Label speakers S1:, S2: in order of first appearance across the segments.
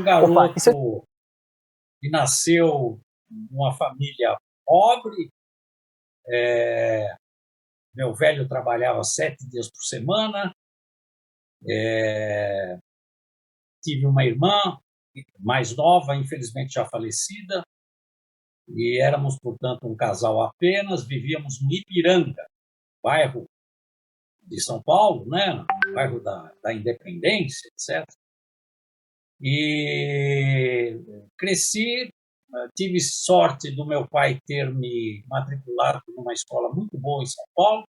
S1: garoto
S2: Opa,
S1: que nasceu numa família pobre. Meu velho trabalhava 7 dias por semana. Tive uma irmã mais nova, infelizmente já falecida, e éramos, portanto, um casal apenas. Vivíamos no Ipiranga, bairro de São Paulo, né? Bairro da Independência, etc. E cresci, tive sorte do meu pai ter me matriculado numa escola muito boa em São Paulo.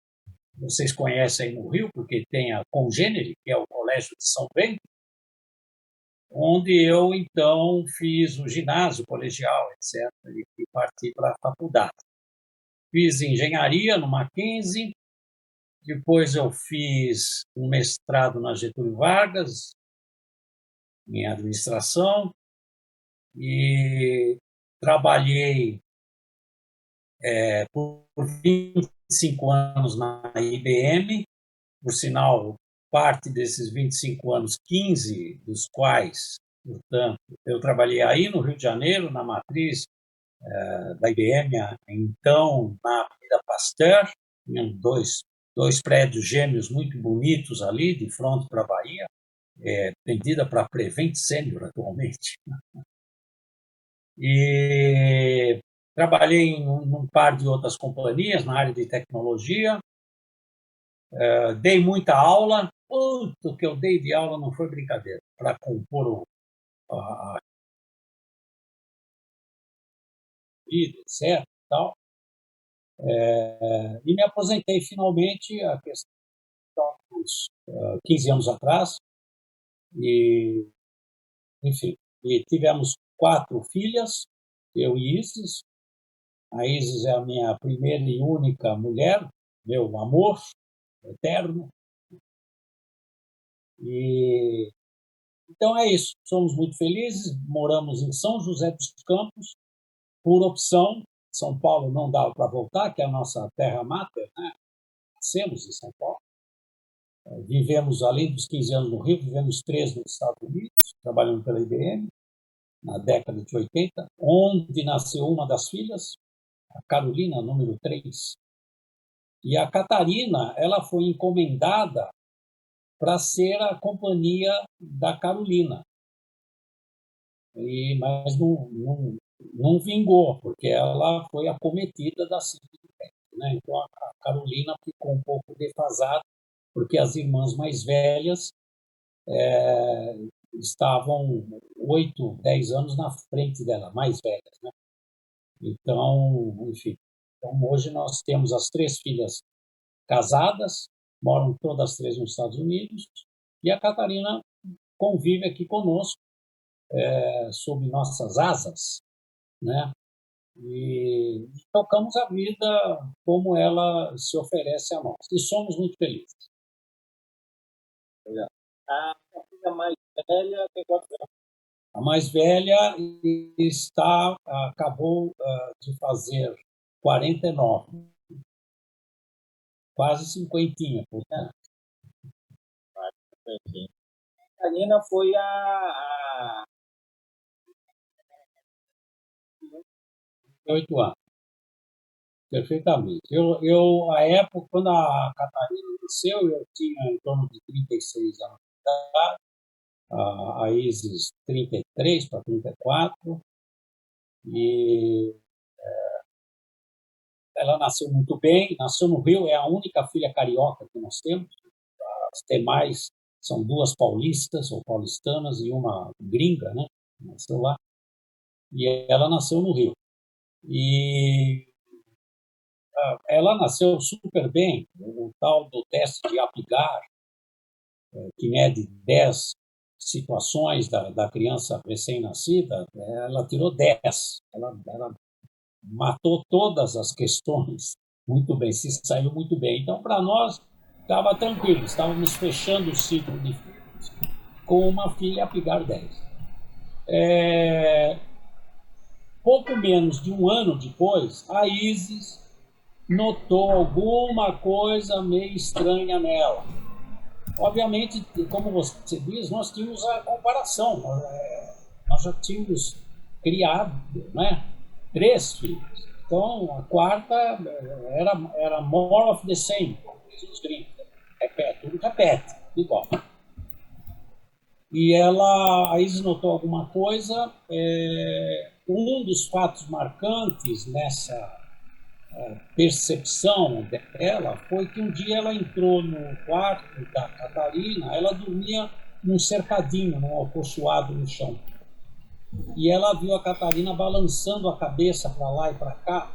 S1: Vocês conhecem aí no Rio, porque tem a Congênere, que é o Colégio de São Bento, onde eu, então, fiz o ginásio, colegial, etc., e parti para a faculdade. Fiz engenharia no Mackenzie, depois eu fiz um mestrado na Getúlio Vargas, em administração, e trabalhei por 25 anos na IBM, por sinal, parte desses 25 anos, 15 dos quais, portanto, eu trabalhei aí no Rio de Janeiro, na matriz da IBM, então na Avenida Pasteur, tinham dois prédios gêmeos muito bonitos ali, de frente para a Bahia, vendida para a Prevent Senior atualmente. E trabalhei em um par de outras companhias na área de tecnologia, dei muita aula. O que eu dei de aula não foi brincadeira, para compor a vida, etc. Tal. E me aposentei finalmente, a questão dos 15 anos atrás, e, enfim, e tivemos 4 filhas, eu e Isis. A Isis é a minha primeira e única mulher, meu amor eterno. E então é isso, somos muito felizes, moramos em São José dos Campos, por opção. São Paulo não dava para voltar, que é a nossa terra máter, né? Nascemos em São Paulo. Vivemos, além dos 15 anos no Rio, vivemos 3 nos Estados Unidos, trabalhando pela IBM, na década de 80, onde nasceu uma das filhas, a Carolina, número 3. E a Catarina, ela foi encomendada para ser a companhia da Carolina. Mas não vingou, porque ela foi acometida da síndrome, né? Então a Carolina ficou um pouco defasada, porque as irmãs mais velhas estavam 8, 10 anos na frente dela, mais velhas, né? Então, enfim. Então, hoje nós temos as 3 filhas casadas, moram todas as 3 nos Estados Unidos, e a Catarina convive aqui conosco, sob nossas asas, né? E tocamos a vida como ela se oferece a nós. E somos muito felizes.
S3: A filha mais velha tem quantos anos?
S1: A mais velha acabou de fazer 49, quase 50, portanto.
S3: A Karina foi a
S1: 8 anos. Perfeitamente. A época, quando a Catarina nasceu, eu tinha em torno de 36 anos de idade, a Isis 33 para 34, e ela nasceu muito bem, nasceu no Rio, é a única filha carioca que nós temos. As demais são 2 paulistas ou paulistanas e uma gringa, né? Nasceu lá. E ela nasceu no Rio. E ela nasceu super bem. O tal do teste de Apgar, que mede 10 situações da criança recém-nascida, ela tirou 10. Ela matou todas as questões muito bem, se saiu muito bem. Então, para nós, estava tranquilo, estávamos fechando o ciclo de filhos com uma filha Apgar 10. Pouco menos de um ano depois, a Isis notou alguma coisa meio estranha nela. Obviamente, como você diz, nós tínhamos a comparação. já tínhamos criado, né, 3 filhos. Então, a quarta era more of the same, como dizem os gringos. Tudo repete, igual. E a Isis notou alguma coisa. Um dos fatos marcantes nessa percepção dela foi que um dia ela entrou no quarto da Catarina, ela dormia num cercadinho, num alcochoado no chão. E ela viu a Catarina balançando a cabeça para lá e para cá,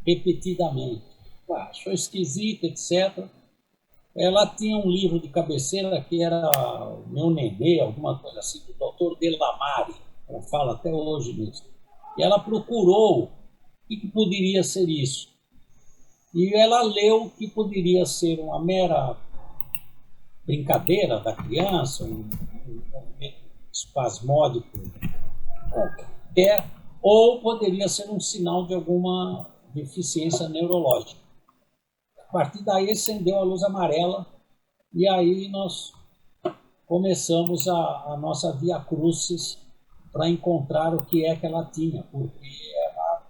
S1: repetidamente. Achou esquisito, etc. Ela tinha um livro de cabeceira que era o Meu Nenê, alguma coisa assim, do Dr. Delamare. Ela fala até hoje nisso. E ela procurou o que poderia ser isso. E ela leu que poderia ser uma mera brincadeira da criança, um movimento espasmódico qualquer, ou poderia ser um sinal de alguma deficiência neurológica. A partir daí acendeu a luz amarela e aí nós começamos a nossa via crucis para encontrar o que é que ela tinha, porque ela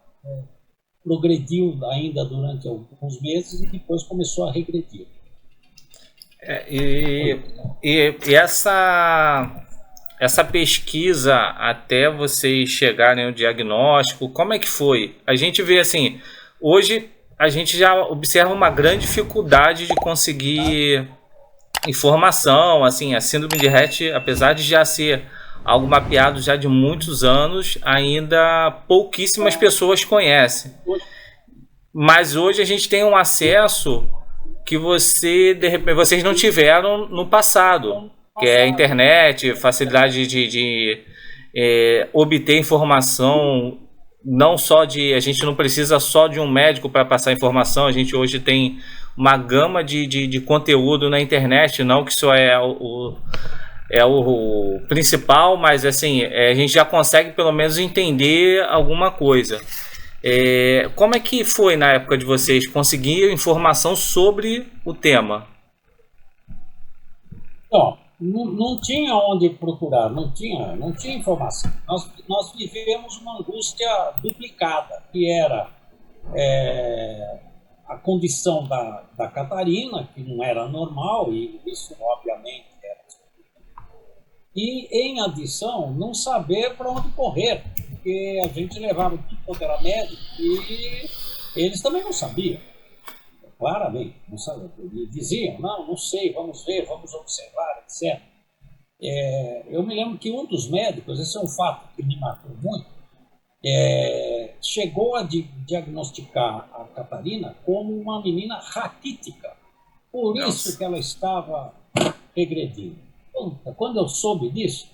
S1: progrediu ainda durante alguns meses e depois começou a regredir.
S2: E essa pesquisa até vocês chegarem ao diagnóstico, como é que foi? A gente vê assim, hoje a gente já observa uma grande dificuldade de conseguir informação, assim, a síndrome de Rett, apesar de já ser algo mapeado já de muitos anos, ainda pouquíssimas pessoas conhecem. Mas hoje a gente tem um acesso que vocês não tiveram no passado, que é a internet, facilidade de obter informação, não só a gente não precisa só de um médico para passar informação, a gente hoje tem uma gama de conteúdo na internet, não que isso é o principal, mas assim, a gente já consegue pelo menos entender alguma coisa. Como é que foi na época de vocês conseguir informação sobre o tema?
S1: Bom, não tinha onde procurar, não tinha informação. Nós vivemos uma angústia duplicada, que era a condição da Catarina, que não era normal, e isso obviamente era. E, em adição, não saber para onde correr, porque a gente levava tudo quanto era médico e eles também não sabiam. Claramente, não sabiam. Diziam, não sei, vamos ver, vamos observar, etc. Eu me lembro que um dos médicos, esse é um fato que me marcou muito, chegou a diagnosticar a Catarina como uma menina raquítica. Por isso que ela estava regredindo. Quando eu soube disso,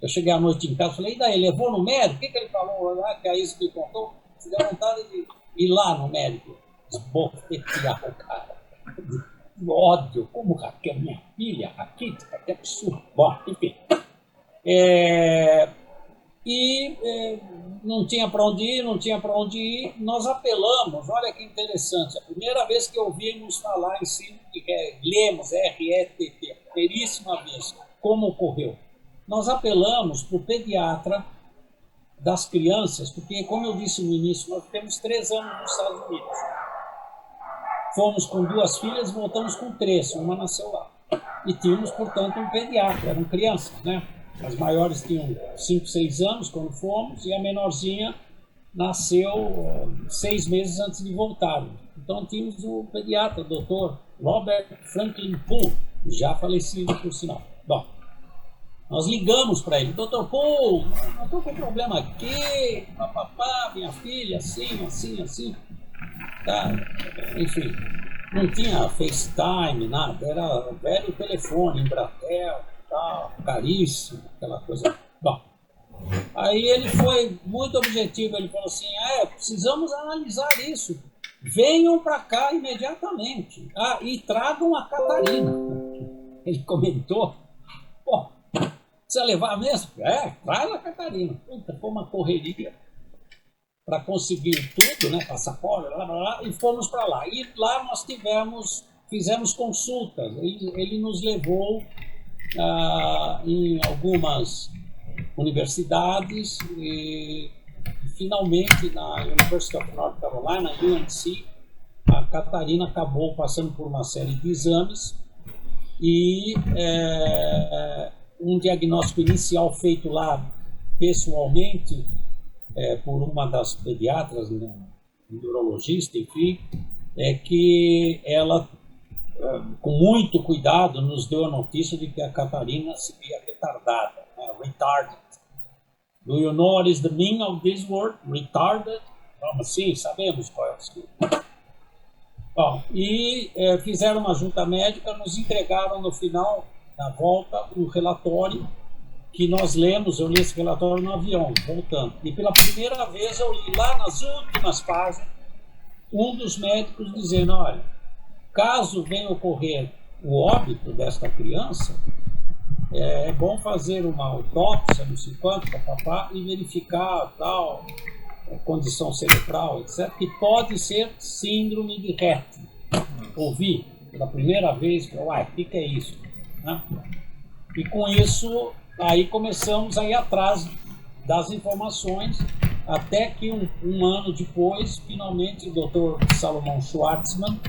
S1: eu cheguei à noite em casa e falei, e daí, levou no médico? O que ele falou lá, que a Isis me contou? Se deu vontade de ir lá no médico, esbofetear o cara. De ódio, como Raquel, minha filha, raquítica, que absurdo. Bom, enfim. Não tinha para onde ir, nós apelamos, olha que interessante, a primeira vez que ouvimos falar em síndrome de Rett, lemos RETT, primeiríssima vez, como ocorreu. Nós apelamos para o pediatra das crianças, porque, como eu disse no início, nós temos 3 anos nos Estados Unidos. Fomos com 2 filhas, voltamos com 3, uma nasceu lá. E tínhamos, portanto, um pediatra, eram crianças, né? As maiores tinham 5, 6 anos quando fomos, e a menorzinha nasceu 6 meses antes de voltarmos. Então tínhamos o pediatra, o Dr. Robert Franklin Poole, já falecido por sinal. Bom, nós ligamos para ele, Dr. Poole, eu estou com um problema aqui, papapá, minha filha, assim. Tá? Enfim, não tinha FaceTime, nada, era velho telefone, Embratel, tal, caríssimo, aquela coisa. Bom, aí ele foi muito objetivo, ele falou assim, precisamos analisar isso, venham para cá imediatamente, e tragam a Catarina. Ele comentou, precisa levar mesmo? Traz a Catarina. Puta, foi uma correria para conseguir tudo, né, passaporte, blá, blá, blá, e fomos para lá. E lá nós fizemos consultas, ele nos levou em algumas universidades e finalmente na University of North Carolina, UNC, a Catarina acabou passando por uma série de exames e um diagnóstico inicial feito lá pessoalmente por uma das pediatras, né, neurologista, enfim, é que ela, com muito cuidado, nos deu a notícia de que a Catarina seria retardada, né, retarded. Do you know what is the meaning of this word? Retarded? Vamos, sim, sabemos qual é o significado. Bom, e fizeram uma junta médica, nos entregaram no final, na volta, um relatório que nós lemos. Eu li esse relatório no avião, voltando. E pela primeira vez eu li lá nas últimas páginas um dos médicos dizendo: olha, caso venha ocorrer o óbito desta criança, é bom fazer uma autópsia, não sei quanto, papapá, e verificar tal condição cerebral, etc., que pode ser síndrome de Rett. Ouvi pela primeira vez, uai, o que é isso? Né? E com isso, aí começamos a ir atrás das informações, até que um ano depois, finalmente, o Dr. Salomão Schwartzman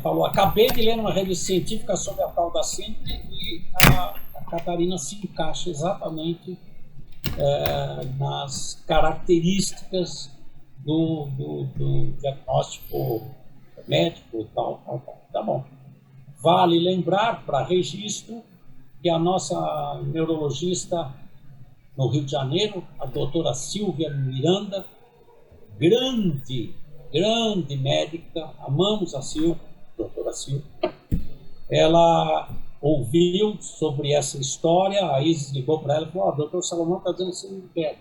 S1: falou: acabei de ler uma revista científica sobre a tal da síndrome e a Catarina se encaixa exatamente nas características do diagnóstico médico e tal. Tá bom. Vale lembrar, para registro, que a nossa neurologista no Rio de Janeiro, a doutora Silvia Miranda, grande médica, amamos a Silvia, doutora Silvia, ela ouviu sobre essa história, a Isis ligou para ela e falou: doutor Salomão está dizendo que você não quer.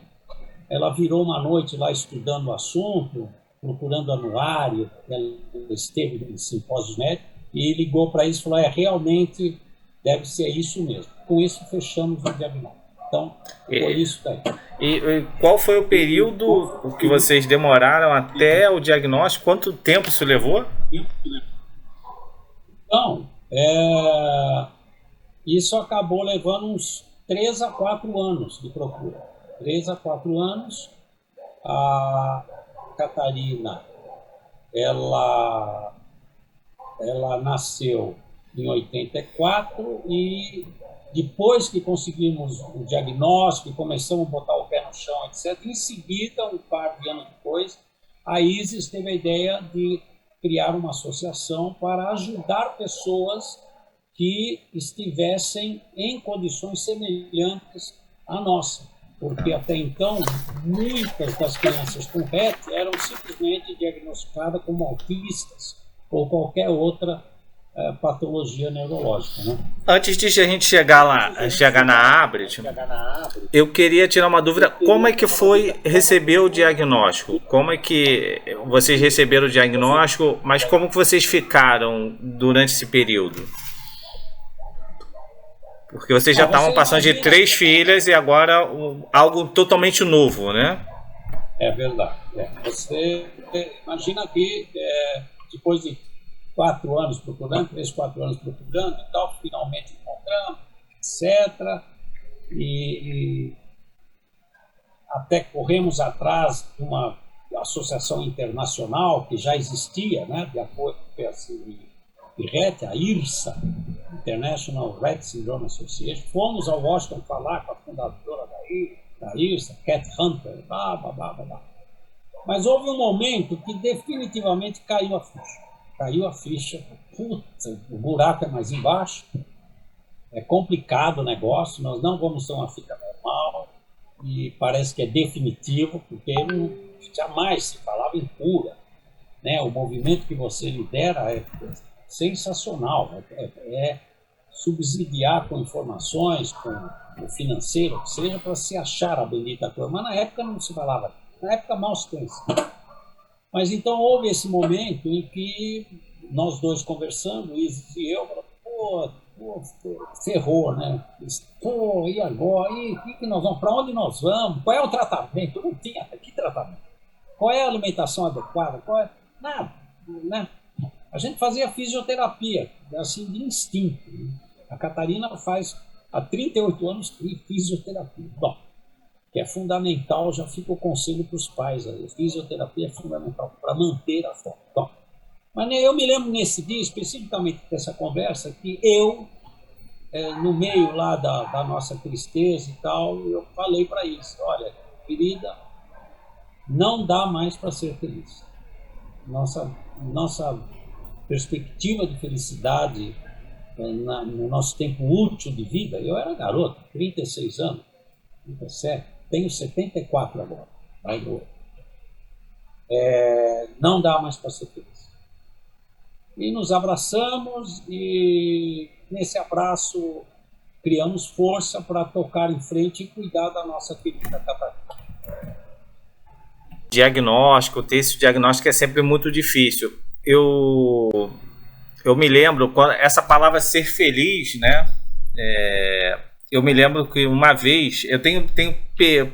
S1: Ela virou uma noite lá estudando o assunto, procurando anuário, ela esteve em simpósios médicos, e ligou para eles e falou: realmente deve ser isso mesmo. Com isso fechamos o diagnóstico. Então, foi isso daí.
S2: E qual foi o período que vocês demoraram até o diagnóstico? Quanto tempo isso levou?
S1: Então, isso acabou levando uns 3 a 4 anos de procura. 3 a 4 anos. A Catarina, ela nasceu em 84 e depois que conseguimos o diagnóstico e começamos a botar o pé no chão, etc., em seguida, um par de anos depois, a Isis teve a ideia de criar uma associação para ajudar pessoas que estivessem em condições semelhantes à nossa. Porque até então, muitas das crianças com Rett eram simplesmente diagnosticadas como autistas ou qualquer outra patologia neurológica, né?
S2: Antes de a gente chegar na Abrit, eu queria tirar uma dúvida: como é que foi receber o diagnóstico? Como é que vocês receberam o diagnóstico, mas como que vocês ficaram durante esse período? Porque vocês já estavam passando de 3 filhas e agora algo totalmente novo, né?
S1: É verdade. Você imagina que depois de 4 anos procurando, 3, 4 anos procurando e tal, finalmente encontramos, etc. E até corremos atrás de uma associação internacional que já existia, né, de apoio de Rett, a IRSA, International Rett Syndrome Association. Fomos ao Washington falar com a fundadora da IRSA, Cat Hunter, blá, blá, blá, blá. Mas houve um momento que definitivamente caiu a ficha. Caiu a ficha, puta, o buraco é mais embaixo, é complicado o negócio, nós não vamos ter uma fita normal, e parece que é definitivo, porque jamais se falava em cura, né? O movimento que você lidera é sensacional, é subsidiar com informações, com o financeiro, que seja, para se achar a bendita cura. Mas na época não se falava, na época mal se conhecia. Mas então houve esse momento em que nós dois conversando, Isis e eu, pô, ferrou, né? Pô, e agora? E o que nós vamos? Para onde nós vamos? Qual é o tratamento? Não tinha, que tratamento? Qual é a alimentação adequada? Nada, né? A gente fazia fisioterapia, assim, de instinto. A Catarina faz há 38 anos que fisioterapia. Bom, que é fundamental, já fica o conselho para os pais aí. Fisioterapia é fundamental para manter a forma. Bom, mas eu me lembro nesse dia, especificamente dessa conversa, que eu, no meio lá da nossa tristeza e tal, eu falei para eles, olha, querida, não dá mais para ser feliz. Nossa perspectiva de felicidade no nosso tempo útil de vida, eu era garoto, 36 anos, 37, tenho 74 agora, não dá mais para ser feliz. E nos abraçamos e nesse abraço criamos força para tocar em frente e cuidar da nossa querida Catarina.
S2: Diagnóstico, ter esse diagnóstico é sempre muito difícil. Eu me lembro, essa palavra ser feliz, né? Eu me lembro que uma vez, eu tenho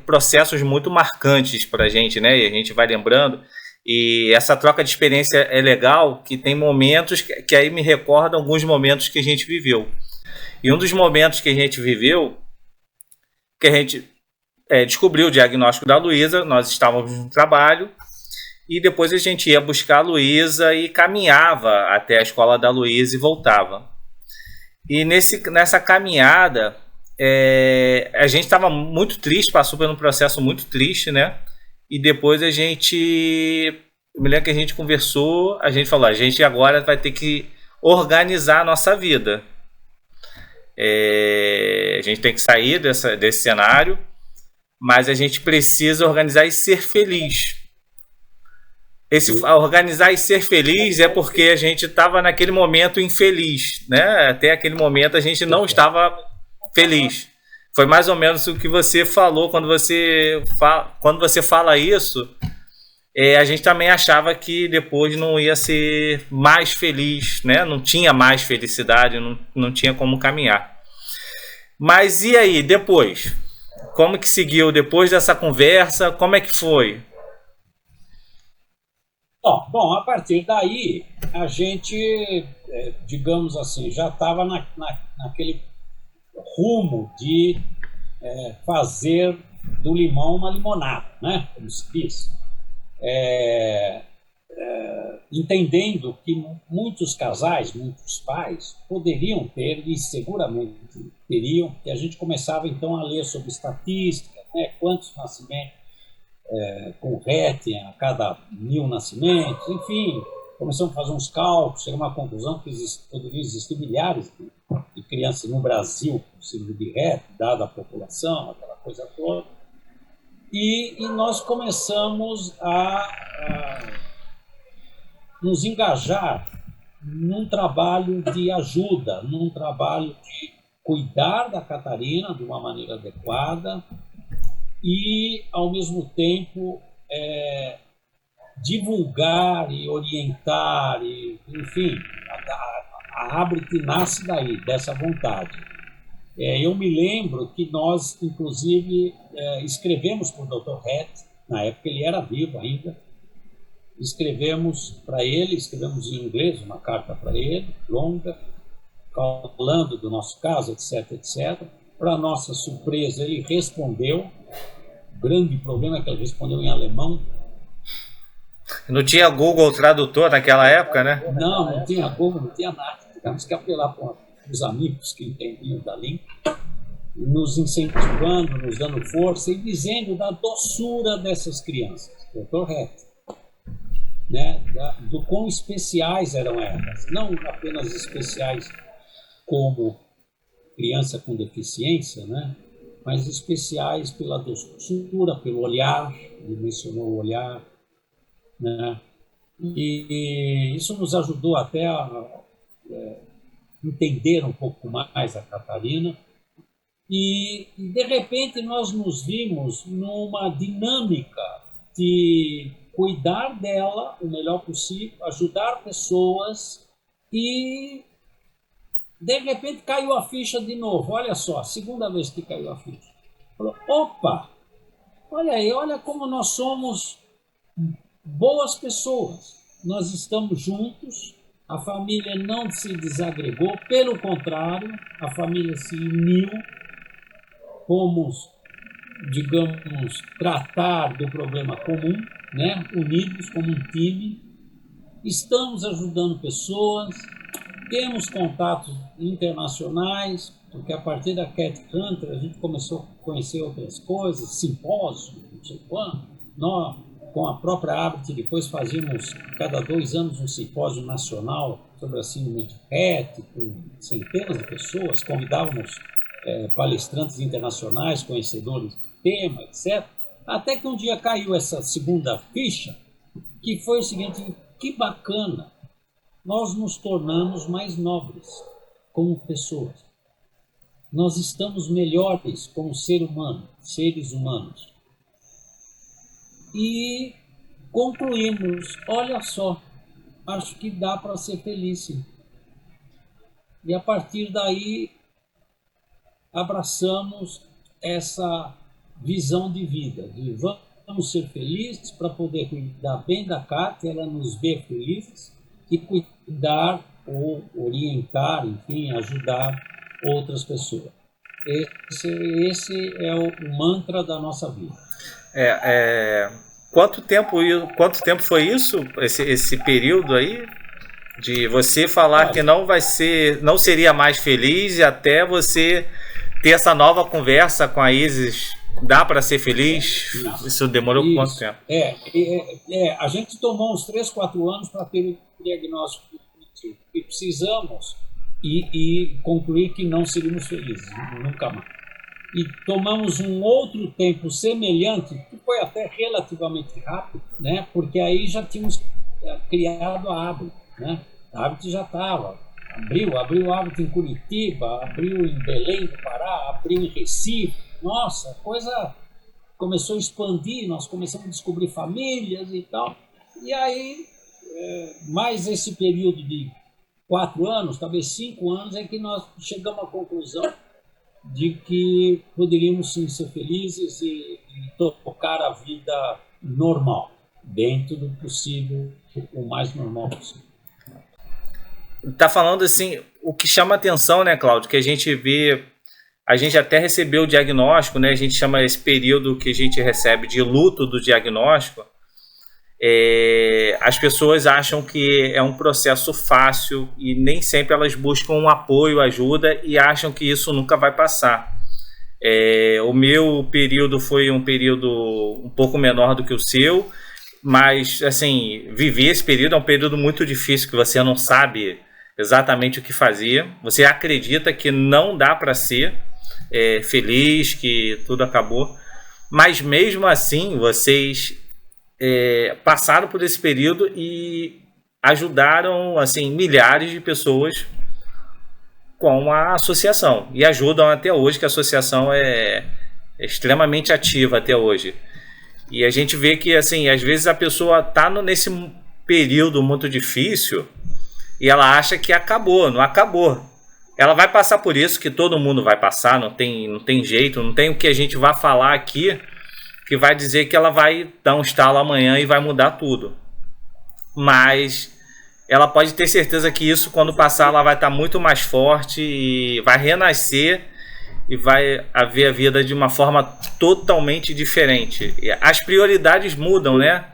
S2: processos muito marcantes para a gente, né? E a gente vai lembrando. E essa troca de experiência é legal, que tem momentos que aí me recordam alguns momentos que a gente viveu. E um dos momentos que a gente viveu, que a gente descobriu o diagnóstico da Luísa, nós estávamos no trabalho, e depois a gente ia buscar a Luísa e caminhava até a escola da Luísa e voltava. E nessa caminhada, a gente estava muito triste, passou por um processo muito triste, né? E depois eu me lembro que a gente conversou, a gente falou, a gente agora vai ter que organizar a nossa vida. A gente tem que sair desse cenário, mas a gente precisa organizar e ser feliz. Organizar e ser feliz é porque a gente estava naquele momento infeliz, né? Até aquele momento a gente não estava feliz. Foi mais ou menos o que você falou quando você fala isso. A gente também achava que depois não ia ser mais feliz, né? Não tinha mais felicidade, não tinha como caminhar. Mas e aí, depois? Como que seguiu depois dessa conversa? Como é que foi?
S1: Bom, a partir daí, a gente, digamos assim, já estava naquele rumo de fazer do limão uma limonada, né? Como se diz. Entendendo que muitos casais, muitos pais poderiam ter, e seguramente teriam, que a gente começava então a ler sobre estatística, né? Quantos nascimentos convertem a cada 1000 nascimentos, enfim, começamos a fazer uns cálculos, chegamos a uma conclusão que poderiam existir milhares de crianças no Brasil com síndrome de Rett, dada a população, aquela coisa toda, e nós começamos a nos engajar num trabalho de ajuda, num trabalho de cuidar da Catarina de uma maneira adequada e, ao mesmo tempo, divulgar e orientar, enfim, a Abrit nasce daí, dessa vontade. Eu me lembro que nós, inclusive, escrevemos para o Dr. Rett, na época ele era vivo ainda, escrevemos para ele, escrevemos em inglês uma carta para ele, longa, falando do nosso caso, etc, etc. Para nossa surpresa, ele respondeu. O grande problema é que ele respondeu em alemão.
S2: Não tinha Google Tradutor naquela época, né?
S1: Não tinha Google, não tinha nada. Tivemos que apelar para os amigos que entendiam da língua, nos incentivando, nos dando força e dizendo da doçura dessas crianças. Dr. Rett. Né, do quão especiais eram elas, não apenas especiais como criança com deficiência, né, mas especiais pela doçura, pelo olhar, ele mencionou o olhar, né, e isso nos ajudou até a entender um pouco mais a Catarina, e de repente nós nos vimos numa dinâmica de cuidar dela o melhor possível, ajudar pessoas e, de repente, caiu a ficha de novo. Olha só, a segunda vez que caiu a ficha. Falou, opa, olha aí, olha como nós somos boas pessoas. Nós estamos juntos, A família não se desagregou, pelo contrário, a família se uniu, fomos, digamos, tratar do problema comum, né? Unidos como um time, estamos ajudando pessoas, temos contatos internacionais, porque a partir da Cat Hunter a gente começou a conhecer outras coisas, simpósios, não sei quando. Nós, com a própria Habit, depois fazíamos, cada 2 anos, um simpósio nacional sobre a síndrome de Rett, com centenas de pessoas, convidávamos palestrantes internacionais, conhecedores do tema, etc. Até que um dia caiu essa segunda ficha, que foi o seguinte: que bacana, nós nos tornamos mais nobres como pessoas. Nós estamos melhores como seres humanos. E concluímos, olha só, acho que dá para ser feliz, sim. E a partir daí abraçamos essa visão de vida, de vamos ser felizes para poder cuidar bem da Cat, ela nos ver felizes, e cuidar ou orientar, enfim, ajudar outras pessoas. Esse é o mantra da nossa vida.
S2: Quanto tempo foi isso, esse período aí, de você falar que não seria mais feliz, e até você ter essa nova conversa com a Isis? Dá para ser feliz? Isso demorou quanto tempo?
S1: A gente tomou uns 3, 4 anos para ter o diagnóstico definitivo. E precisamos e concluir que não seríamos felizes, nunca mais. E tomamos um outro tempo semelhante, que foi até relativamente rápido, né? Porque aí já tínhamos criado a Habit, né? A Habit já estava. Abriu a Habit em Curitiba, abriu em Belém do Pará, abriu em Recife. Nossa, a coisa começou a expandir, nós começamos a descobrir famílias e tal. E aí, mais esse período de 4 anos, talvez 5 anos, é que nós chegamos à conclusão de que poderíamos sim ser felizes e tocar a vida normal, dentro do possível, o mais normal possível.
S2: Tá falando assim, o que chama atenção, né, Cláudio, que a gente vê, a gente até recebeu o diagnóstico, né, a gente chama esse período que a gente recebe de luto do diagnóstico, as pessoas acham que é um processo fácil e nem sempre elas buscam um apoio, ajuda, e acham que isso nunca vai passar. O meu período foi um período um pouco menor do que o seu, mas assim, viver esse período é um período muito difícil, que você não sabe exatamente o que fazer, você acredita que não dá para ser feliz, que tudo acabou, mas mesmo assim vocês passaram por esse período e ajudaram assim milhares de pessoas com a associação, e ajudam até hoje, que a associação é extremamente ativa até hoje. E a gente vê que assim, às vezes a pessoa está nesse período muito difícil e ela acha que acabou, não acabou. Ela vai passar por isso, que todo mundo vai passar, não tem jeito, não tem o que a gente vai falar aqui que vai dizer que ela vai dar um estalo amanhã e vai mudar tudo. Mas ela pode ter certeza que isso, quando passar, ela vai estar muito mais forte e vai renascer e vai ver a vida de uma forma totalmente diferente. As prioridades mudam, né?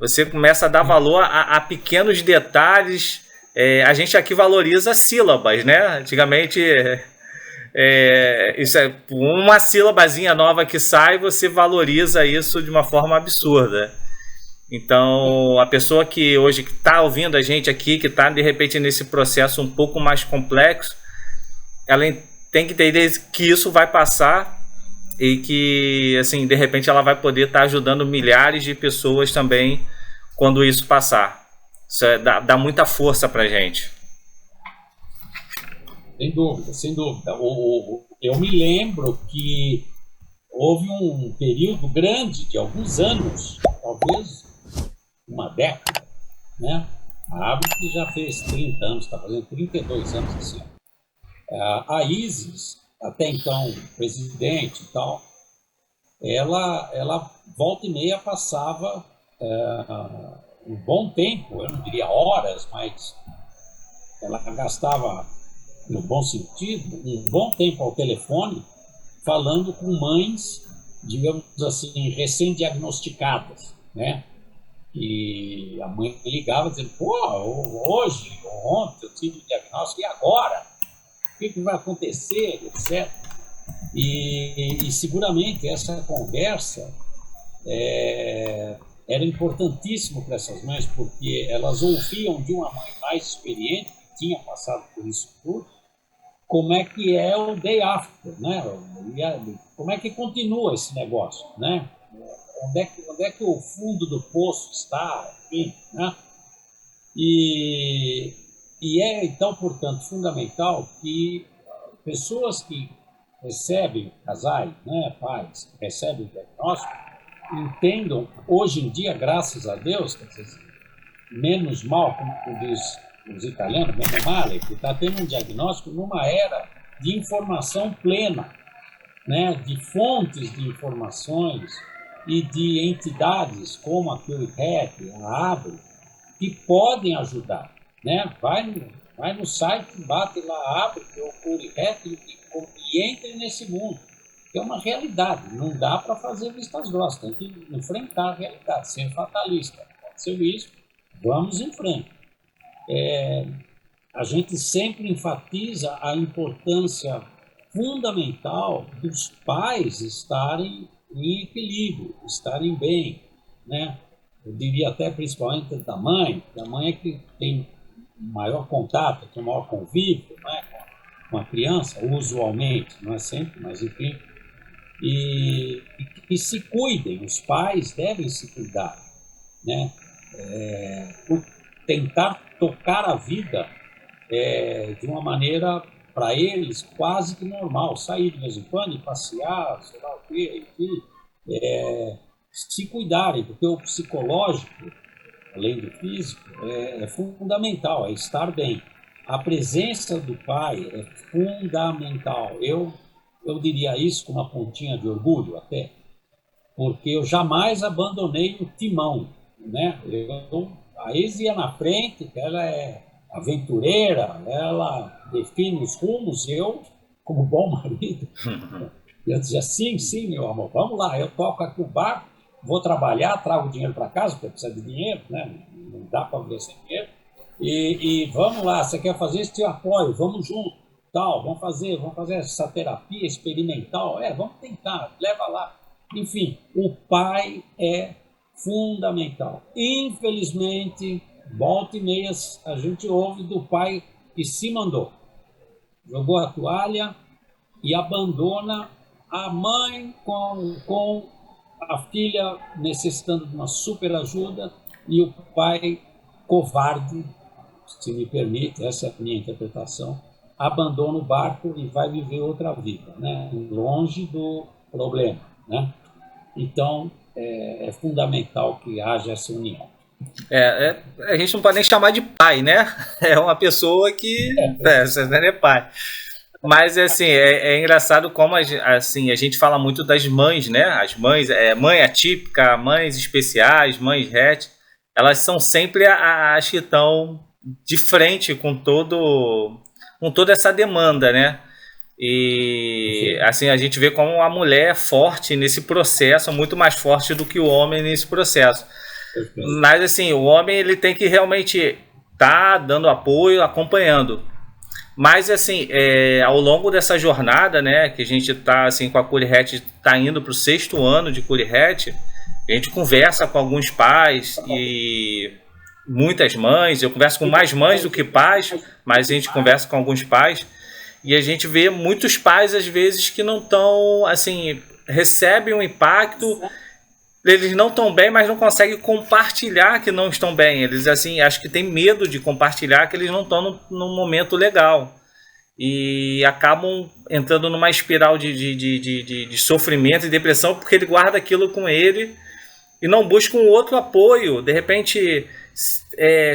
S2: Você começa a dar valor a pequenos detalhes. A gente aqui valoriza sílabas, né? Antigamente, isso é uma sílabazinha nova que sai, você valoriza isso de uma forma absurda. Então, a pessoa que hoje está ouvindo a gente aqui, que está de repente nesse processo um pouco mais complexo, ela tem que entender que isso vai passar e que, assim, de repente ela vai poder estar ajudando milhares de pessoas também quando isso passar. Isso dá muita força pra gente.
S1: Sem dúvida, sem dúvida. Eu me lembro que houve um período grande, de alguns anos, talvez uma década, né? A Habit já fez 30 anos, está fazendo 32 anos esse ano. A Isis, até então presidente e tal, ela volta e meia passava um bom tempo, eu não diria horas, mas ela gastava, no bom sentido, um bom tempo ao telefone falando com mães, digamos assim, recém-diagnosticadas, né? E a mãe ligava dizendo, pô, hoje, ontem eu tive o diagnóstico, e agora? O que vai acontecer, etc. E seguramente essa conversa era importantíssimo para essas mães, porque elas ouviam de uma mãe mais experiente, que tinha passado por isso tudo, como é que é o day after, né? Como é que continua esse negócio, né? Onde é que o fundo do poço está, enfim, né? E é, então, portanto, fundamental que pessoas que recebem, casais, né, pais, que recebem o diagnóstico, entendam, hoje em dia, graças a Deus, quer dizer, menos mal, como diz os italianos, menos male, que está tendo um diagnóstico numa era de informação plena, né, de fontes de informações e de entidades como a CuriHealth, a ABRE, que podem ajudar, né? Vai no site, bate lá, abre o CuriHealth e entre nesse mundo. É uma realidade, não dá para fazer vistas grossas, tem que enfrentar a realidade, ser fatalista. Aconteceu isso, vamos em frente. A gente sempre enfatiza a importância fundamental dos pais estarem em equilíbrio, estarem bem, né? Eu diria até principalmente da mãe, que a mãe é que tem maior contato, tem maior convívio, né, com a criança, usualmente, não é sempre, mas enfim, e se cuidem, os pais devem se cuidar, né? Por tentar tocar a vida de uma maneira, para eles, quase que normal, sair de vez em quando e passear, sei lá o quê, enfim, se cuidarem, porque o psicológico, além do físico, é fundamental, é estar bem. A presença do pai é fundamental. Eu diria isso com uma pontinha de orgulho até, porque eu jamais abandonei o timão, né? A Eise ia na frente, ela é aventureira, ela define os rumos, eu, como bom marido, eu dizia, sim, meu amor, vamos lá, eu toco aqui o barco, vou trabalhar, trago dinheiro para casa, porque precisa de dinheiro, né? Não dá para viver sem dinheiro, e vamos lá, você quer fazer isso, eu apoio, vamos junto, tal, vamos fazer essa terapia experimental, vamos tentar, leva lá. Enfim, o pai é fundamental. Infelizmente, volta e meia, a gente ouve do pai que se mandou, jogou a toalha e abandona a mãe com a filha necessitando de uma super ajuda e o pai covarde, se me permite, essa é a minha interpretação, abandona o barco e vai viver outra vida, né? Longe do problema, né? Então, é fundamental que haja essa união.
S2: A gente não pode nem chamar de pai, né? É uma pessoa que você não é pai. Mas assim, é engraçado como assim, a gente fala muito das mães, né? As mães, mãe atípica, mães especiais, mães hatch, elas são sempre as que estão de frente com toda essa demanda, né? E assim, a gente vê como a mulher é forte nesse processo, muito mais forte do que o homem nesse processo. Mas assim, o homem ele tem que realmente estar dando apoio, acompanhando. Mas assim, ao longo dessa jornada, né, que a gente está assim, com a CuriHealth, está indo para o 6º ano de CuriHealth, a gente conversa com alguns pais e muitas mães, eu converso com mais mães do que pais, mas a gente conversa com alguns pais e a gente vê muitos pais às vezes que não estão, assim, recebem um impacto, eles não estão bem, mas não conseguem compartilhar que não estão bem. Eles, assim, acho que tem medo de compartilhar que eles não estão num momento legal. E acabam entrando numa espiral de sofrimento e depressão porque ele guarda aquilo com ele e não busca um outro apoio. De repente,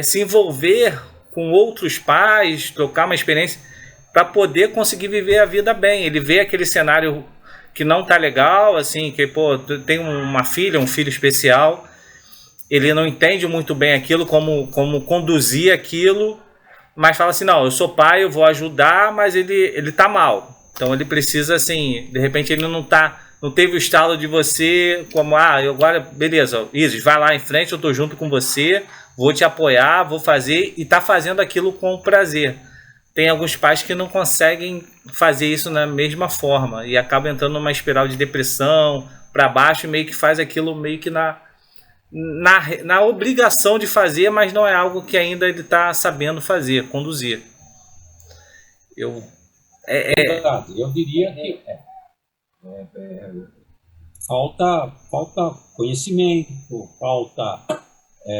S2: se envolver com outros pais, trocar uma experiência para poder conseguir viver a vida bem. Ele vê aquele cenário que não tá legal, assim, que tem uma filha, um filho especial, ele não entende muito bem aquilo, como conduzir aquilo, mas fala assim, não, eu sou pai, eu vou ajudar, mas ele tá mal. Então ele precisa, assim, de repente ele não teve o estalo de você, como, eu agora, beleza, Isis, vai lá em frente, eu tô junto com você, vou te apoiar, vou fazer, e tá fazendo aquilo com prazer. Tem alguns pais que não conseguem fazer isso na mesma forma, e acabam entrando numa espiral de depressão, para baixo, e meio que faz aquilo meio que na obrigação de fazer, mas não é algo que ainda ele está sabendo fazer, conduzir.
S1: Verdade. Eu diria que falta conhecimento, falta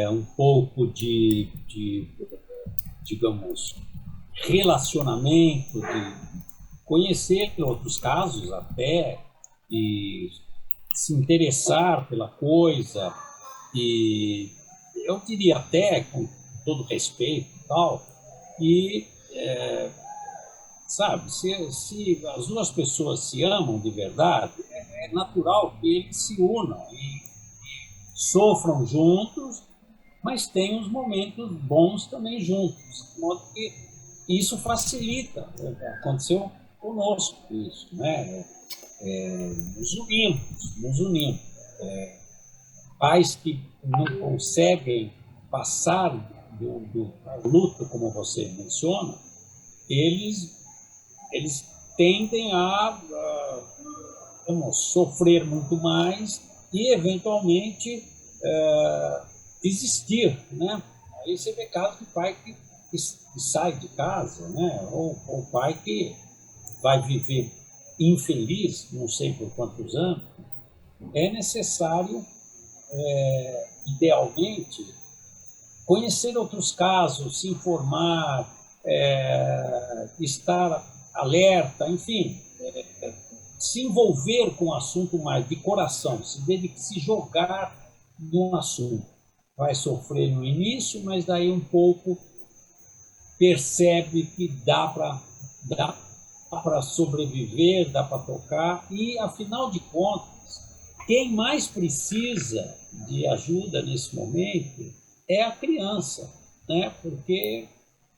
S1: um pouco de, digamos, relacionamento, de conhecer outros casos até, e se interessar pela coisa. E eu diria até, com todo respeito e tal, e, sabe, se as duas pessoas se amam de verdade, é natural que eles se unam e sofram juntos, mas tenham os momentos bons também juntos, de modo que isso facilita. Aconteceu conosco isso, né? Nos unimos. Pais que não conseguem passar do luto, como você menciona, eles tendem a sofrer muito mais e, eventualmente, desistir, né? Aí você vê casos de pai que sai de casa, né? Ou pai que vai viver infeliz, não sei por quantos anos. É necessário, idealmente, conhecer outros casos, se informar, estar alerta, enfim, se envolver com o assunto mais de coração, se jogar no assunto. Vai sofrer no início, mas daí um pouco percebe que dá para sobreviver, dá para tocar, e, afinal de contas, quem mais precisa de ajuda nesse momento é a criança, né? Porque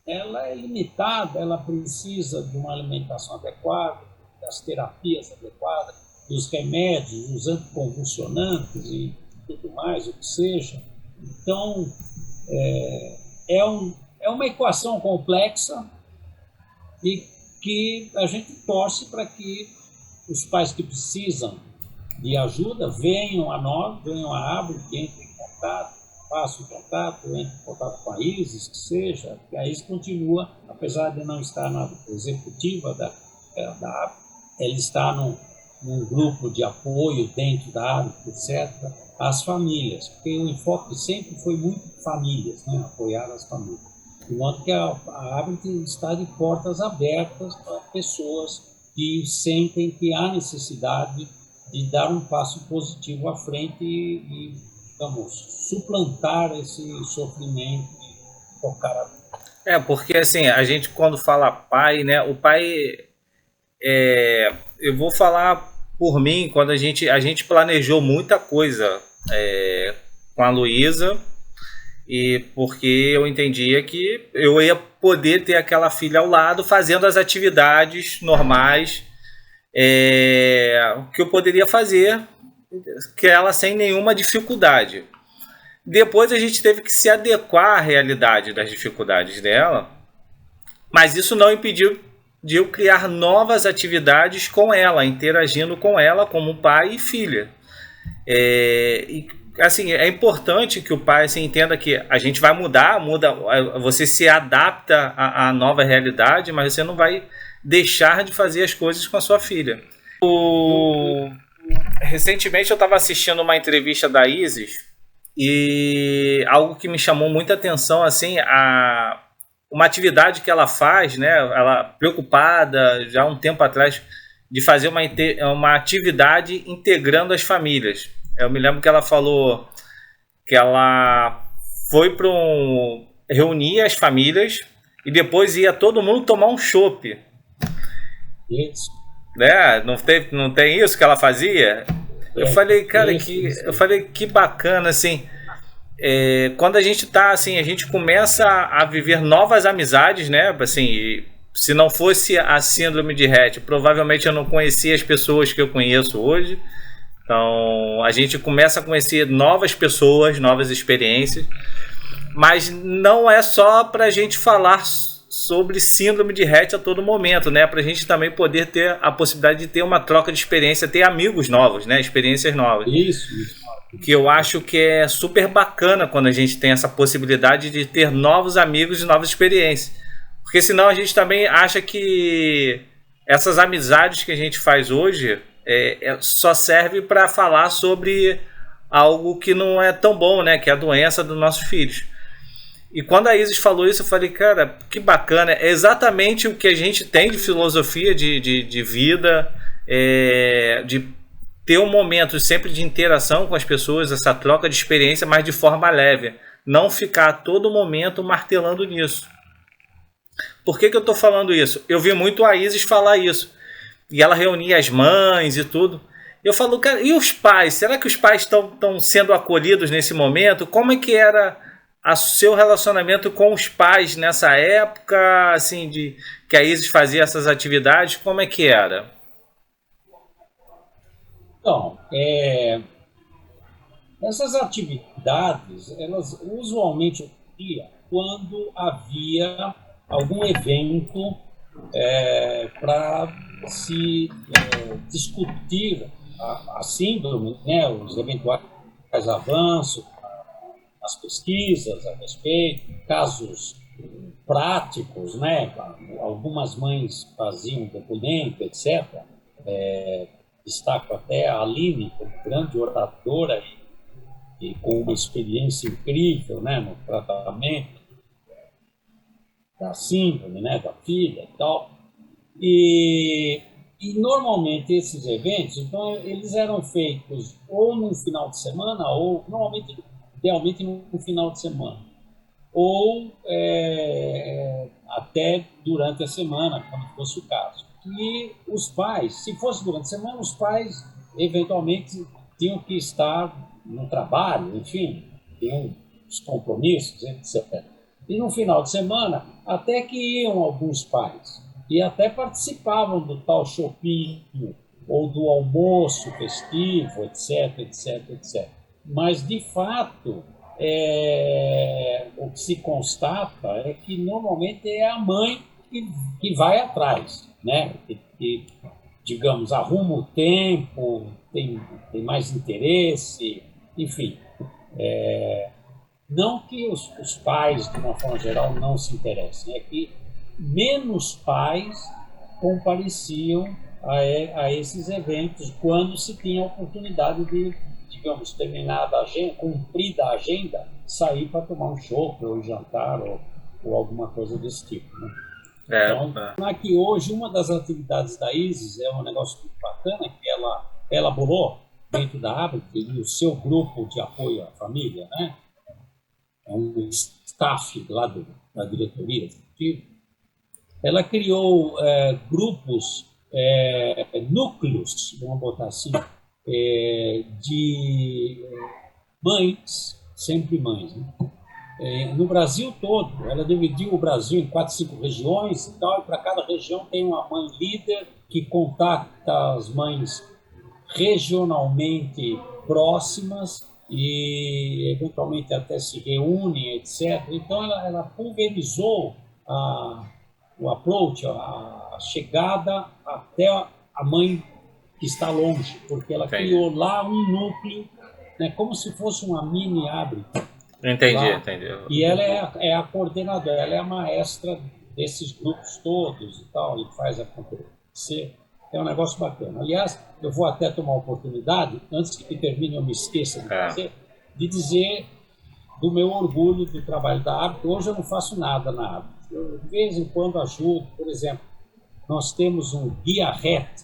S1: ela é limitada, ela precisa de uma alimentação adequada, das terapias adequadas, dos remédios, dos anticonvulsionantes e tudo mais, o que seja. Então, é uma equação complexa e que a gente torce para que os pais que precisam de ajuda venham a nós, venham a Abra, que entre em contato, faça o contato, entre em contato com a Isis, que seja, que a Isis continua, apesar de não estar na executiva da Abra, ela está num grupo de apoio dentro da Abra, etc., às famílias, porque o enfoque sempre foi muito famílias, né? Apoiar as famílias. De modo que a Abra está de portas abertas para pessoas que sentem que há necessidade de dar um passo positivo à frente e digamos, suplantar esse sofrimento e tocar a vida.
S2: Porque assim, a gente quando fala pai, né, o pai, eu vou falar por mim, quando a gente planejou muita coisa com a Luísa, e porque eu entendia que eu ia poder ter aquela filha ao lado fazendo as atividades normais que eu poderia fazer, que ela sem nenhuma dificuldade. Depois a gente teve que se adequar à realidade das dificuldades dela, mas isso não impediu de eu criar novas atividades com ela, interagindo com ela como pai e filha. E assim, é importante que o pai assim, entenda que a gente vai muda, você se adapta à nova realidade, mas você não vai deixar de fazer as coisas com a sua filha. Recentemente eu estava assistindo uma entrevista da Isis e algo que me chamou muita atenção, assim, uma atividade que ela faz, né? Ela preocupada já há um tempo atrás de fazer uma atividade integrando as famílias. Eu me lembro que ela falou que ela foi para reunir as famílias e depois ia todo mundo tomar um chopp.
S1: Isso.
S2: Né? Não tem isso que ela fazia? Eu falei, cara, que bacana, assim. quando a gente tá assim, a gente começa a viver novas amizades, né? Assim, se não fosse a síndrome de Rett, provavelmente eu não conhecia as pessoas que eu conheço hoje. Então, a gente começa a conhecer novas pessoas, novas experiências, mas não é só para a gente falar sobre síndrome de Rett a todo momento, né? Para a gente também poder ter a possibilidade de ter uma troca de experiência, ter amigos novos, né? Experiências novas.
S1: Isso.
S2: Que eu acho que é super bacana quando a gente tem essa possibilidade de ter novos amigos e novas experiências. Porque senão a gente também acha que essas amizades que a gente faz hoje só serve para falar sobre algo que não é tão bom, né? Que é a doença dos nossos filhos. E quando a Isis falou isso, eu falei, cara, que bacana. É exatamente o que a gente tem de filosofia de vida, de ter um momento sempre de interação com as pessoas, essa troca de experiência, mas de forma leve. Não ficar a todo momento martelando nisso. Por que eu estou falando isso? Eu vi muito a Isis falar isso. E ela reunia as mães e tudo. Eu falo, cara, e os pais? Será que os pais estão sendo acolhidos nesse momento? Como é que era o seu relacionamento com os pais nessa época, assim, que a Isis fazia essas atividades? Como é que era?
S1: Então, essas atividades, elas usualmente ocorriam quando havia algum evento para se discutir a síndrome, né, os eventuais avanços, as pesquisas a respeito, casos práticos, né? Algumas mães faziam depoimento, etc. Destaco até a Aline, como grande oradora e com uma experiência incrível, né, no tratamento da síndrome, né, da filha e tal. E normalmente esses eventos, então, eles eram feitos ou no final de semana, ou normalmente, idealmente no final de semana, ou até durante a semana, quando fosse o caso. E os pais, se fosse durante a semana, os pais eventualmente tinham que estar no trabalho, enfim, tinham os compromissos, etc. E no final de semana, até que iam alguns pais e até participavam do tal chopinho ou do almoço festivo, etc, etc, etc. Mas, de fato, o que se constata é que normalmente é a mãe que vai atrás, né? Que, digamos, arruma o tempo, tem mais interesse, enfim. Não que os pais, de uma forma geral, não se interessem, é que menos pais compareciam a esses eventos quando se tinha a oportunidade de, digamos, terminada a agenda, cumprida a agenda, sair para tomar um chopp ou jantar ou alguma coisa desse tipo, né? Então, aqui hoje, uma das atividades da Isis é um negócio muito bacana que ela elaborou dentro da Abra, o seu grupo de apoio à família, né? É um staff lá da diretoria executiva. Ela criou grupos, núcleos, vamos botar assim, de mães, sempre mães, né? No Brasil todo. Ela dividiu o Brasil em 4, 5 regiões e tal, e para cada região tem uma mãe líder que contacta as mães regionalmente próximas e eventualmente até se reúnem, etc. Então ela pulverizou o approach, a chegada até a mãe que está longe, porque ela criou lá um núcleo, né, como se fosse uma mini Abre.
S2: Entendi.
S1: E ela é a coordenadora, ela é a maestra desses grupos todos e tal, e faz acontecer. É um negócio bacana. Aliás, eu vou até tomar a oportunidade, antes que termine eu me esqueça de dizer do meu orgulho do trabalho da Hábito. Hoje eu não faço nada na Hábito. Eu, de vez em quando, ajudo. Por exemplo, nós temos um guia RET,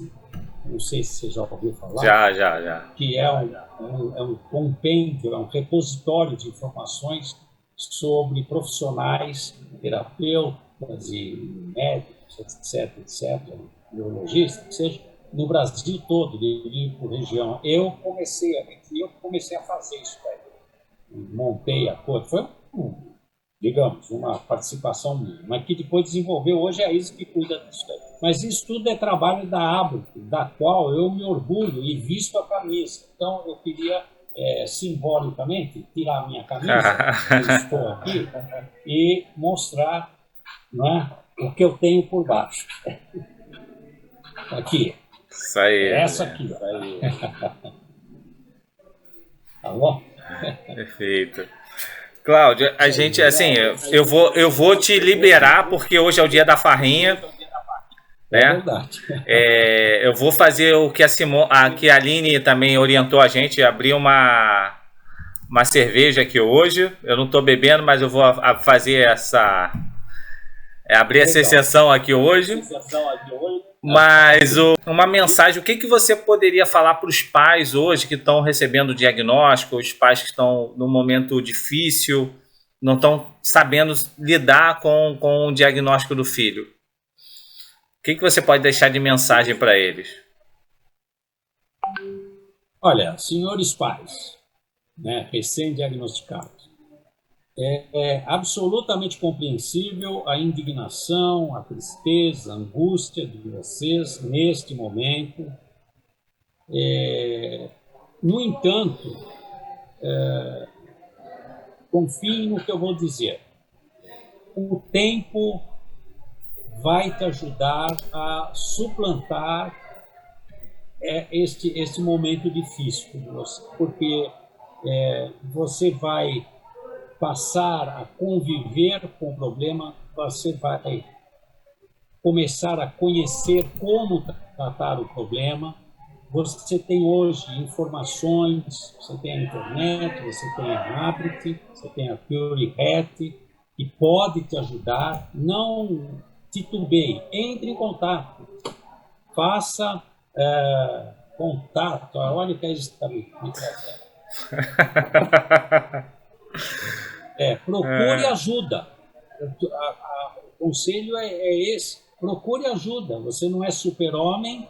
S1: não sei se você já ouviu falar.
S2: Já.
S1: Que é um compêndio, é um repositório de informações sobre profissionais, terapeutas e médicos, etc., neurologistas, que seja, no Brasil todo, por região. Eu comecei a fazer isso aí. montei a coisa. Foi, digamos, uma participação minha, mas que depois desenvolveu. Hoje é a Isa que cuida disso. Mas isso tudo é trabalho da Abro, da qual eu me orgulho e visto a camisa. Então, eu queria, simbolicamente, tirar a minha camisa, eu estou aqui, e mostrar, não é, o que eu tenho por baixo. Aqui.
S2: Isso aí.
S1: Essa aqui. Tá bom?
S2: Perfeito. Cláudio, a gente, assim, eu vou te liberar porque hoje é o dia da farrinha, né?
S1: É verdade.
S2: Eu vou fazer o que que a Aline também orientou a gente, abrir uma cerveja aqui hoje. Eu não estou bebendo, mas eu vou fazer abrir essa exceção aqui hoje. Mas uma mensagem, o que você poderia falar para os pais hoje que estão recebendo o diagnóstico, os pais que estão num momento difícil, não estão sabendo lidar com o diagnóstico do filho? O que você pode deixar de mensagem para eles?
S1: Olha, senhores pais, né, recém-diagnosticados, é absolutamente compreensível a indignação, a tristeza, a angústia de vocês neste momento. No entanto, confiem no que eu vou dizer. O tempo vai te ajudar a suplantar este momento difícil, porque você vai passar a conviver com o problema, você vai começar a conhecer como tratar o problema. Você tem hoje informações, você tem a internet, você tem a Abrit, você tem a Fury Hat, que pode te ajudar. Não titubeie, entre em contato, faça contato. Olha o que a gente está me trazendo. Procure ajuda. O conselho é esse. Procure ajuda. Você não é super-homem,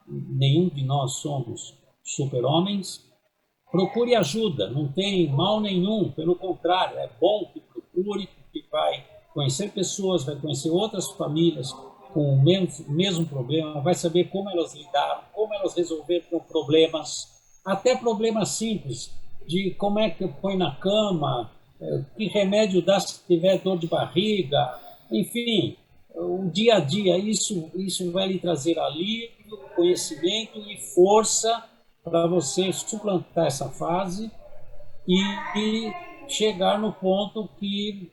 S1: nenhum de nós somos super-homens. Procure ajuda, não tem mal nenhum, pelo contrário, é bom que procure, porque vai conhecer pessoas, vai conhecer outras famílias com o mesmo problema, vai saber como elas lidaram, como elas resolveram problemas, até problemas simples, de como é que põe na cama, que remédio dá se tiver dor de barriga, enfim, o dia a dia, isso vai lhe trazer alívio, conhecimento e força para você suplantar essa fase e chegar no ponto que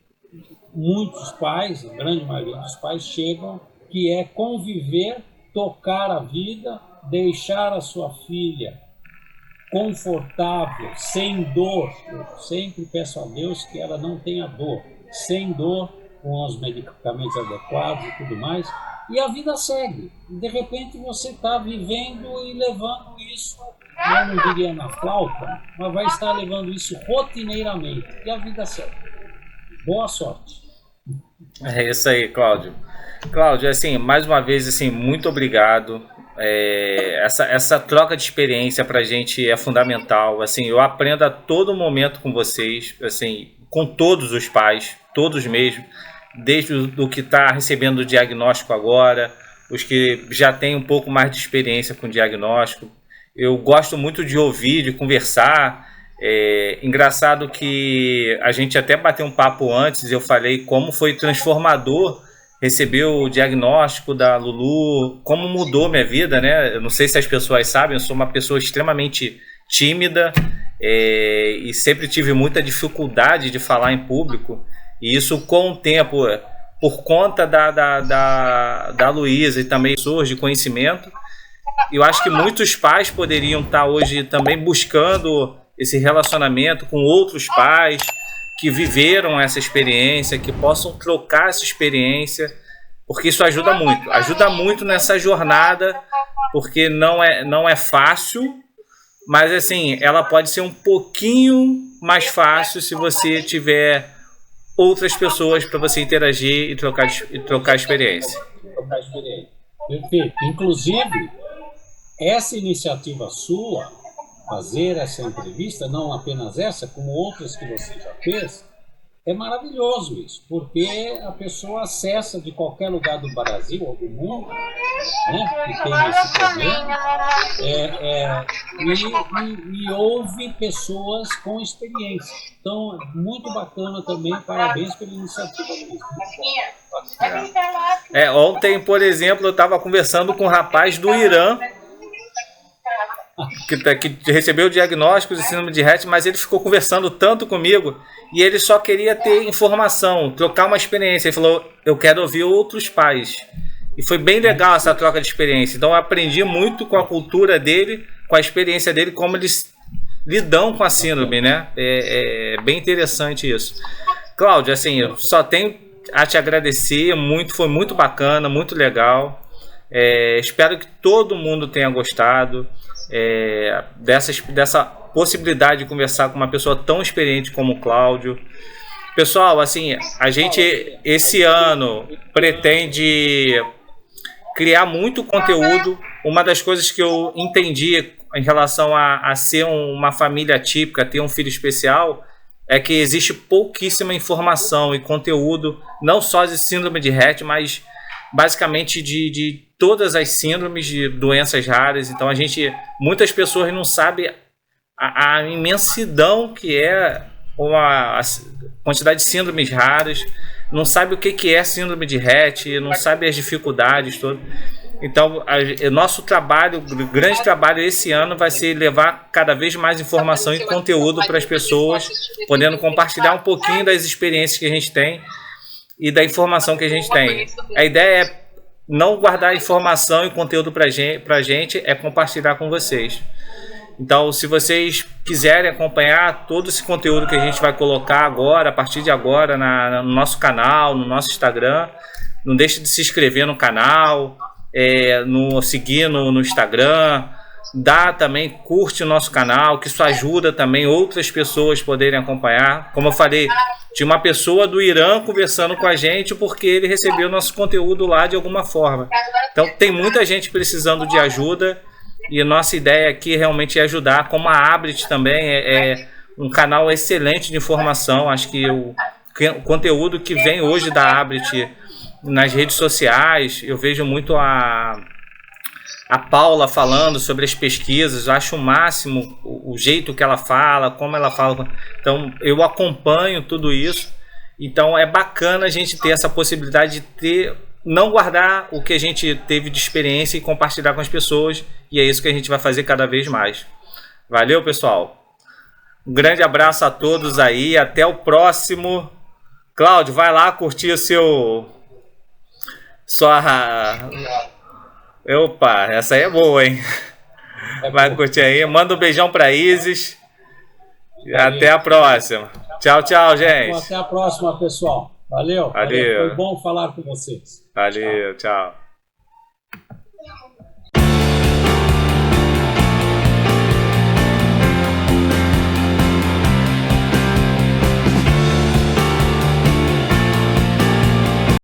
S1: muitos pais, a grande maioria dos pais chegam, que é conviver, tocar a vida, deixar a sua filha confortável, sem dor. Eu sempre peço a Deus que ela não tenha dor, sem dor, com os medicamentos adequados e tudo mais, e a vida segue. De repente você está vivendo e levando isso, eu não diria na flauta, mas vai estar levando isso rotineiramente, e a vida segue. Boa sorte.
S2: É isso aí, Cláudio. Cláudio, assim, mais uma vez, assim, muito obrigado. Essa troca de experiência para a gente é fundamental. Assim, eu aprendo a todo momento com vocês, assim, com todos os pais, todos mesmo, desde o que está recebendo o diagnóstico agora, os que já têm um pouco mais de experiência com o diagnóstico. Eu gosto muito de ouvir, de conversar. Engraçado que a gente até bateu um papo antes, eu falei como foi transformador receber o diagnóstico da Lulu, como mudou minha vida, né? Eu não sei se as pessoas sabem, eu sou uma pessoa extremamente tímida e sempre tive muita dificuldade de falar em público, e isso com o tempo, por conta da Luísa e também pessoas de conhecimento, eu acho que muitos pais poderiam estar hoje também buscando esse relacionamento com outros pais que viveram essa experiência, que possam trocar essa experiência, porque isso ajuda muito nessa jornada, porque não é fácil, mas assim, ela pode ser um pouquinho mais fácil se você tiver outras pessoas para você interagir e trocar experiência.
S1: Perfeito. Inclusive, essa iniciativa sua fazer essa entrevista, não apenas essa, como outras que você já fez, é maravilhoso isso, porque a pessoa acessa de qualquer lugar do Brasil ou do mundo, né, que tem esse problema, e ouve pessoas com experiência. Então, muito bacana também, parabéns pela iniciativa.
S2: Ontem, por exemplo, eu estava conversando com um rapaz do Irã, que recebeu o diagnóstico de síndrome de Rett, mas ele ficou conversando tanto comigo e ele só queria ter informação, trocar uma experiência. Ele falou, eu quero ouvir outros pais. E foi bem legal essa troca de experiência. Então eu aprendi muito com a cultura dele, com a experiência dele, como eles lidam com a síndrome, né? É bem interessante isso. Cláudio, assim, eu só tenho a te agradecer muito, foi muito bacana, muito legal. Espero que todo mundo tenha gostado dessa possibilidade de conversar com uma pessoa tão experiente como o Cláudio. Pessoal, assim, a gente esse ano pretende criar muito conteúdo. Uma das coisas que eu entendi em relação a ser uma família atípica, ter um filho especial, é que existe pouquíssima informação e conteúdo, não só de síndrome de Rett, mas basicamente de todas as síndromes de doenças raras. Então muitas pessoas não sabem a imensidão que é a quantidade de síndromes raras, não sabe o que é síndrome de Rett, não sabe as dificuldades todas. Então, nosso trabalho, o grande trabalho esse ano vai ser levar cada vez mais informação e conteúdo para as pessoas, podendo compartilhar um pouquinho das experiências que a gente tem e da informação que a gente tem. A ideia é não guardar informação e conteúdo para a gente, é compartilhar com vocês. Então, se vocês quiserem acompanhar todo esse conteúdo que a gente vai colocar agora, a partir de agora, no nosso canal, no nosso Instagram, não deixe de se inscrever no canal, seguir no Instagram, curte o nosso canal, que isso ajuda também outras pessoas poderem acompanhar. Como eu falei, tinha uma pessoa do Irã conversando com a gente porque ele recebeu nosso conteúdo lá de alguma forma. Então tem muita gente precisando de ajuda e a nossa ideia aqui realmente é ajudar, como a Abrit também é um canal excelente de informação. Acho que o conteúdo que vem hoje da Abrit nas redes sociais, eu vejo muito a Paula falando sobre as pesquisas, eu acho o máximo o jeito que ela fala, como ela fala. Então eu acompanho tudo isso. Então é bacana a gente ter essa possibilidade de não guardar o que a gente teve de experiência e compartilhar com as pessoas, e é isso que a gente vai fazer cada vez mais. Valeu, pessoal, um grande abraço a todos aí, até o próximo. Cláudio, vai lá curtir Opa, essa aí é boa, hein? Vai curtir aí, manda um beijão pra Isis. Até a próxima. Tchau, tchau, gente.
S1: Até a próxima, pessoal. Valeu.
S2: Valeu.
S1: Foi bom falar com vocês.
S2: Valeu, tchau.